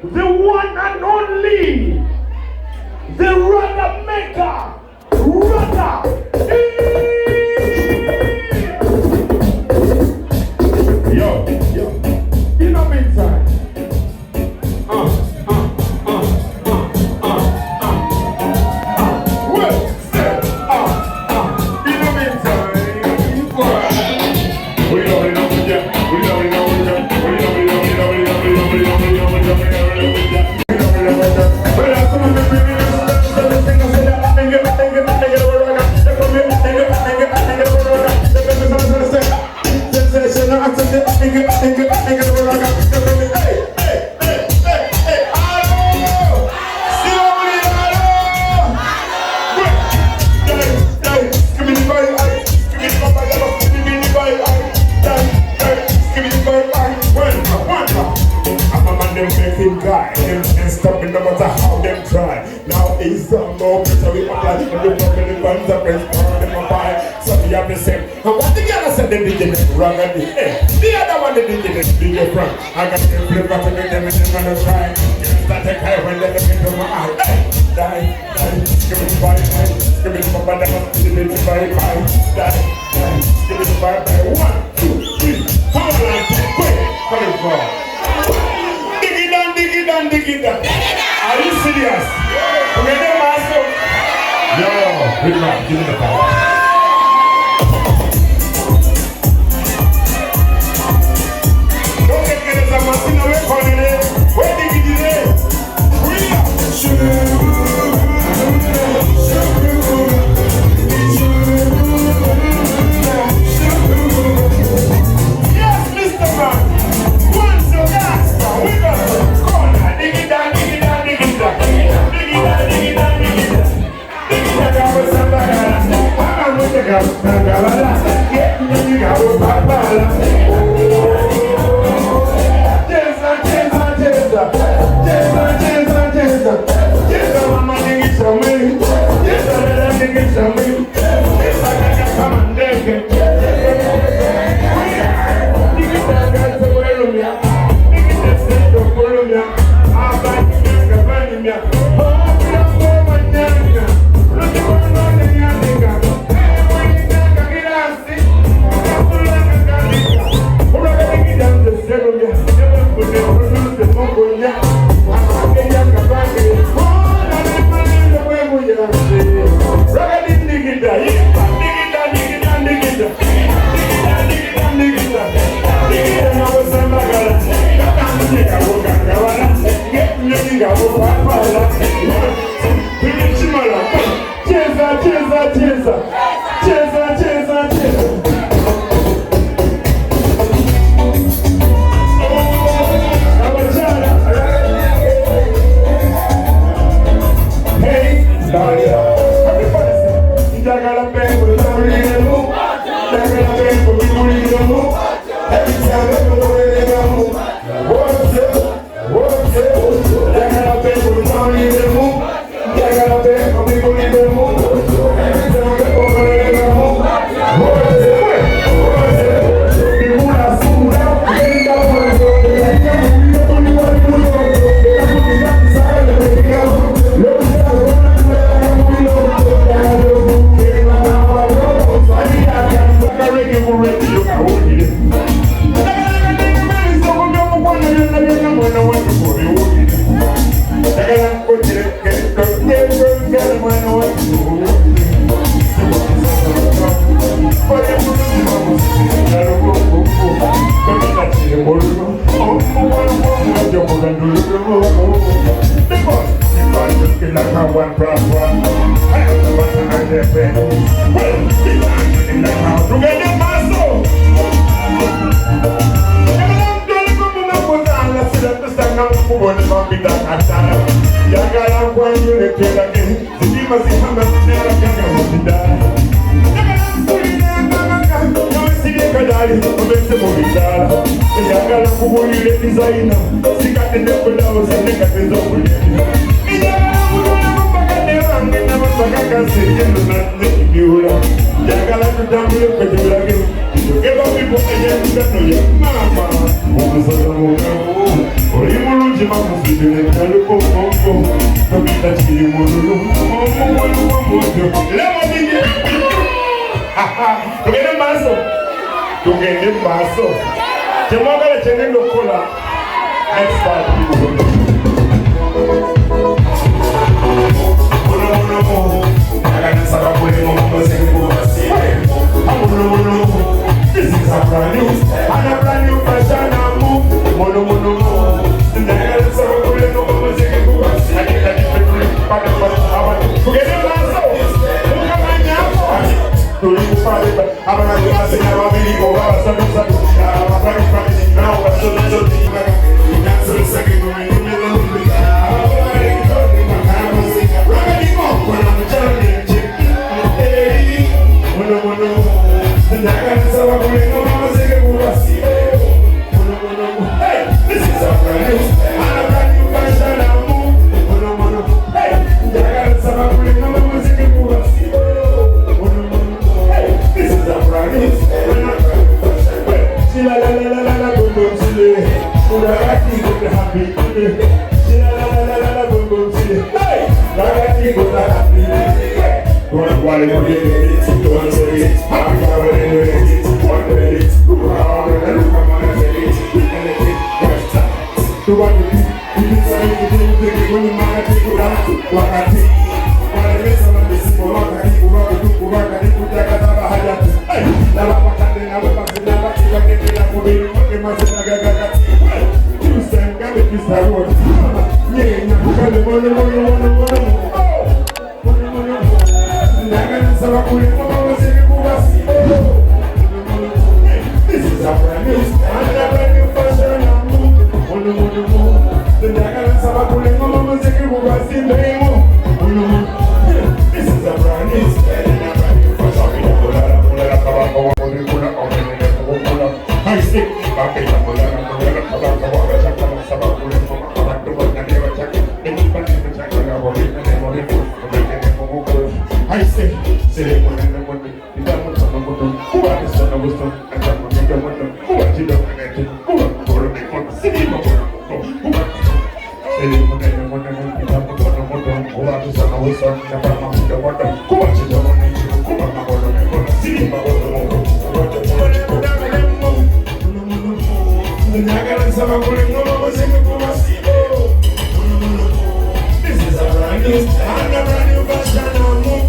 the one and only, the Ragga maker, Ragga Dee. Yo, in the meantime, Ragga Dee, the other one the DJ front. I got them flip back to them and they're gonna try. Start to cry when they look into my eye. Die, give me the body, give me the body, give me the body, die, give me the body, 1, 2, 3. Come on, quick, come on, go. Dig it down. Are you serious? Okay, then, master. Yo, big man, give me the power. Give up people again, mama. This is a brand new and a brand new fashion and move. Mono mono mo. Forget the last song. Look at my now. To leave the party, but I'm not going to sing about me. Go out, so now I'm so that's the second one in the middle of the this is a brand new and a brand new fashion and move. Hey, this is a brand new la la la la la la boom boom chile. Ragga Dee go the happy today. La la la la la boom boom chile. Hey, Ragga Dee go the happy today. One while you get it, don't say it. I'm going to do it. One minute, come on and say it. To what you do, you decide to do it when you might take it down. Ragga Dee, while you miss on the simple Ragga Dee, Ragga Dee, put that out of a higher. Hey, la la la la la la. You stand, got it, Mr. Road. Yeah, you got it, this is a brand new and a brand new fashion and move. This is a brand new and a brand new fashion. I say, I say, this is a brand new and a brand new fashion and move.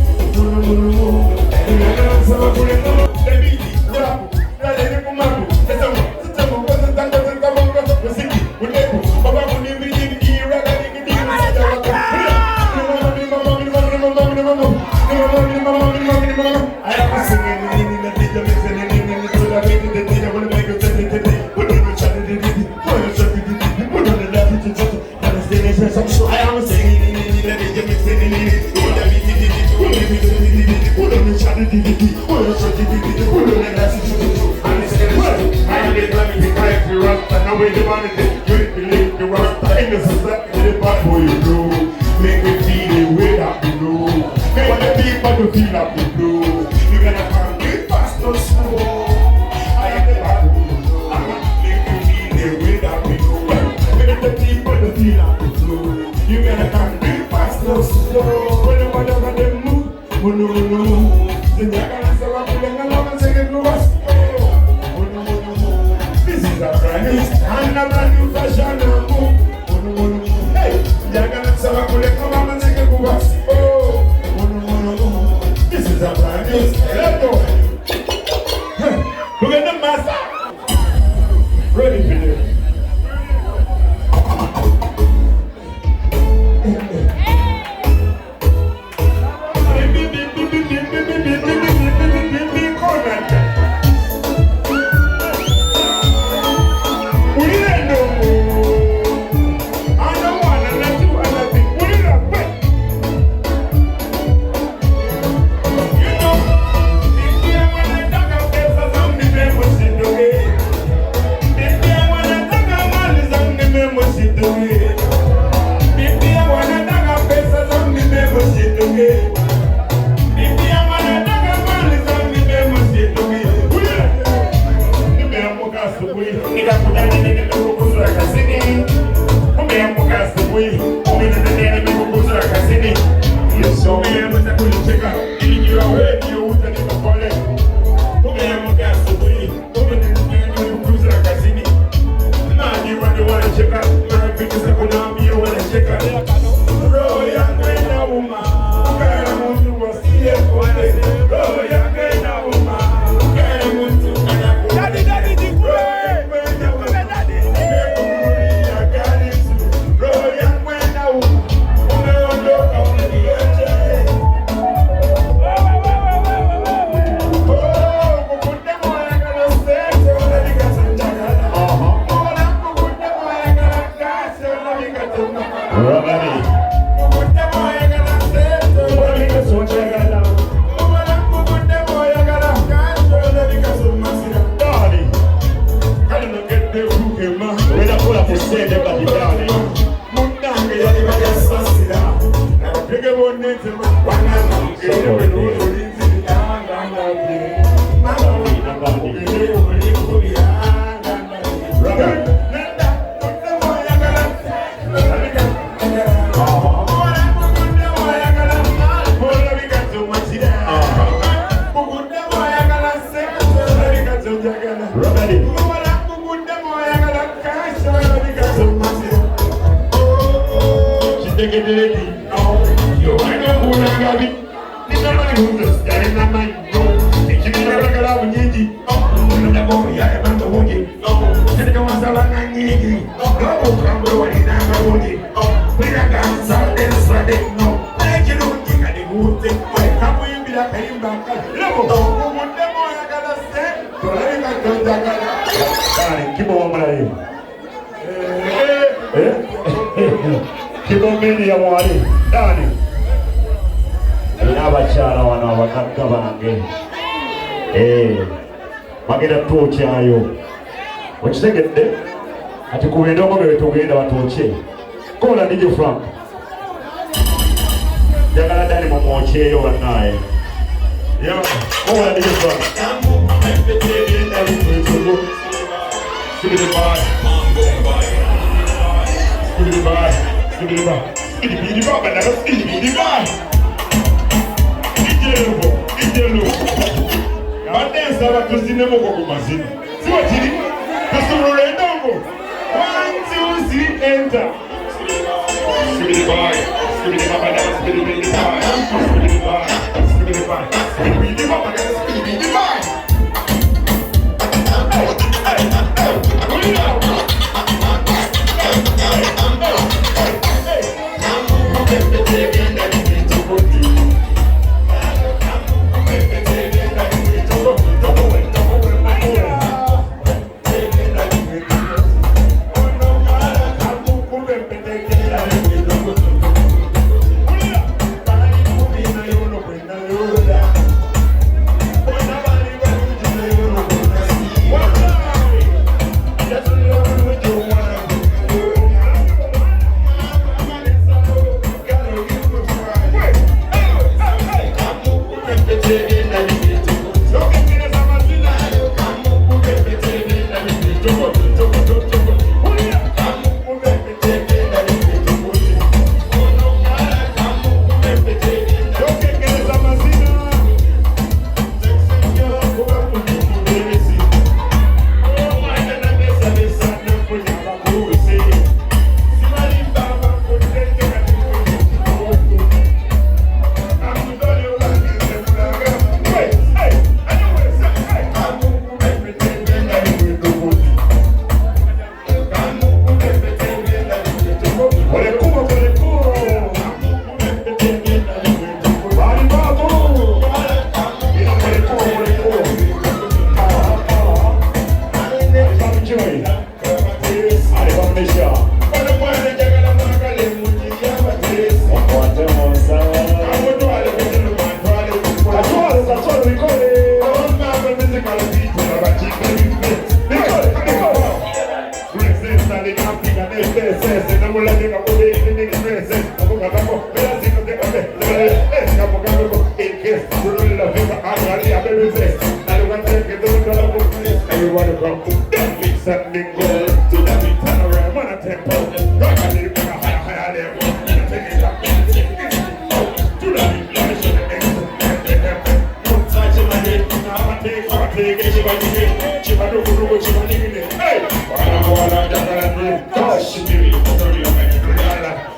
Make me feel the way that we do. Make the people to feel that we do. You gonna come get fast or slow. I am the bad boy. I'm gonna make you feel the way that we do. Make the people to feel that we do. You gonna come get fast or slow. Whenever they move, then you're gonna start pulling along and say to us. This is a brand new and a brand new fashion and move. Hey, you're gonna start pulling along and say to us. This is a brand new. Let's go. Look at the master. Ready for this. We ain't no more. we. Woman in the day, we go to a city. Yes, so me, I'm a good checker. You are ready, you would have a bullet. Woman, I'm a gas to we. Woman in the day, we go to a city. Man, you want to check out. My pictures are going to be, you want to check out. Bro, young man, a woman. I want to see it. Bro, young man, a woman. Wekisegedde ati kubenda omugebe tugenda batooke kola DJ Frank jagala dani mumwokeeyo bannaaye kola DJ Frank badensa batuzinemu ku mazina siwa kiri tusumulula endongo 1 2 3 enter skibidi boy skibidi baba dance skibidi boy skibidi boy skibidi boy skibidi baba dance skibidi boy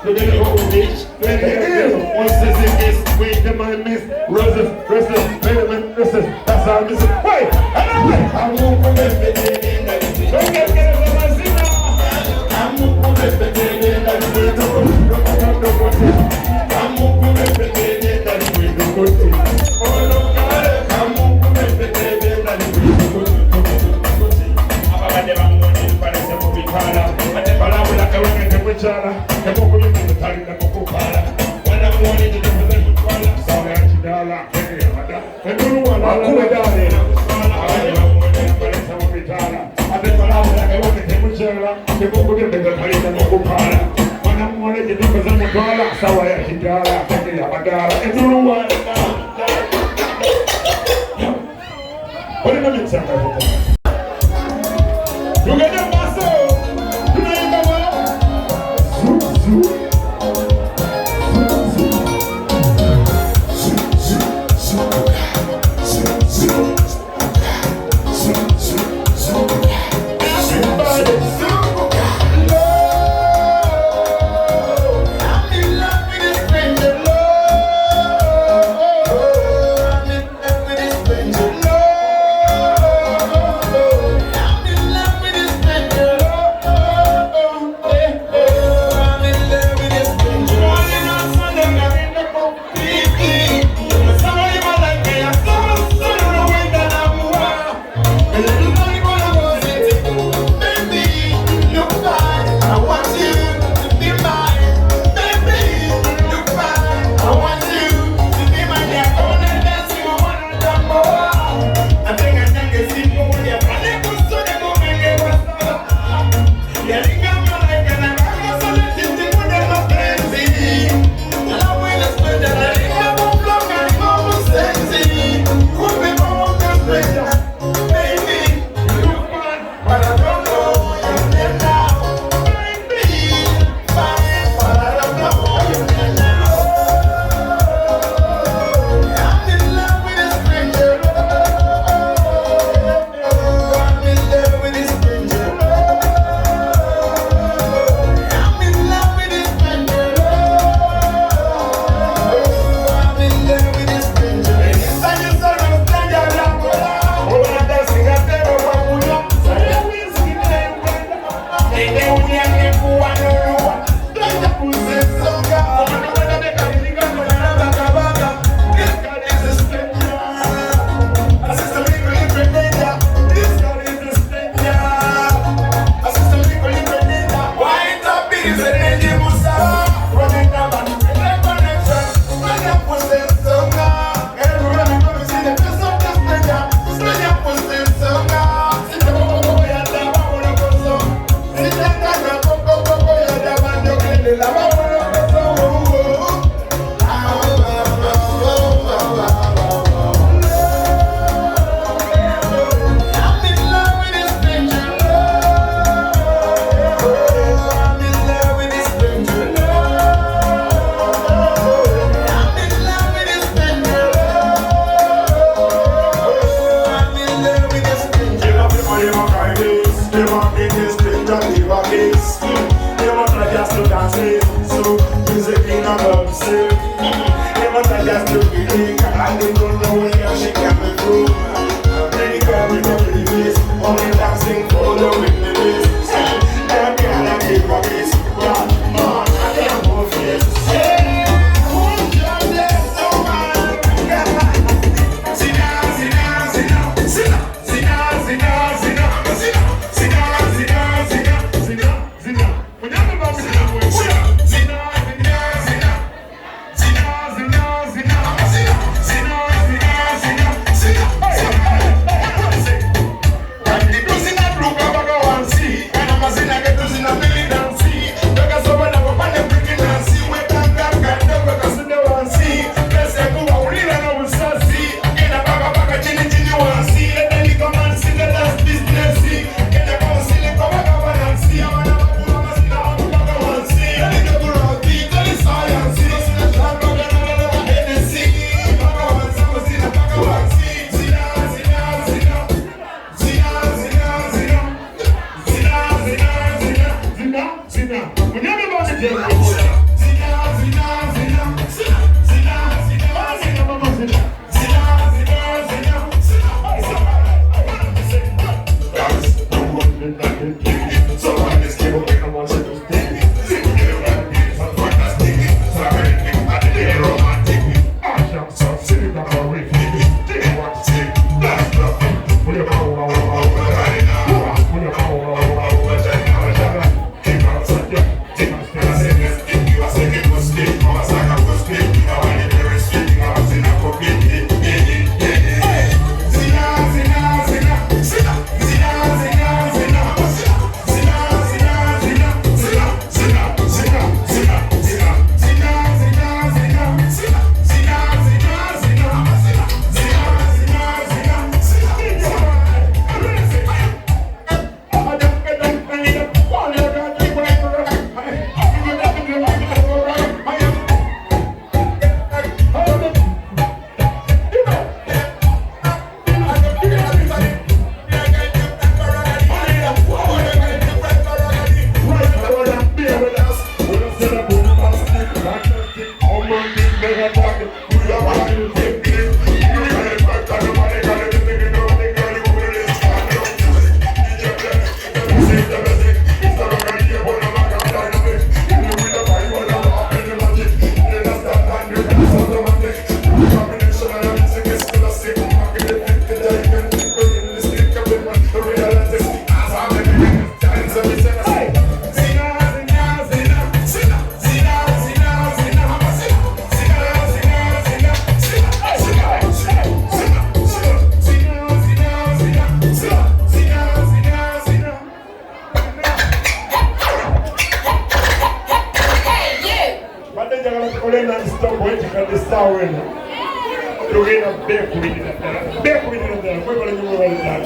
Look at the whole bitch. Wait a minute. One says it is. Wait, the man miss. Roses, wait a minute. Listen, that's how this is. Wait, anyway. I'm moving it. Don't get it on my zina. I'm moving it. I'm moving it. Oh, no, God. I'm moving it.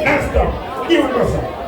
Next up, give it us.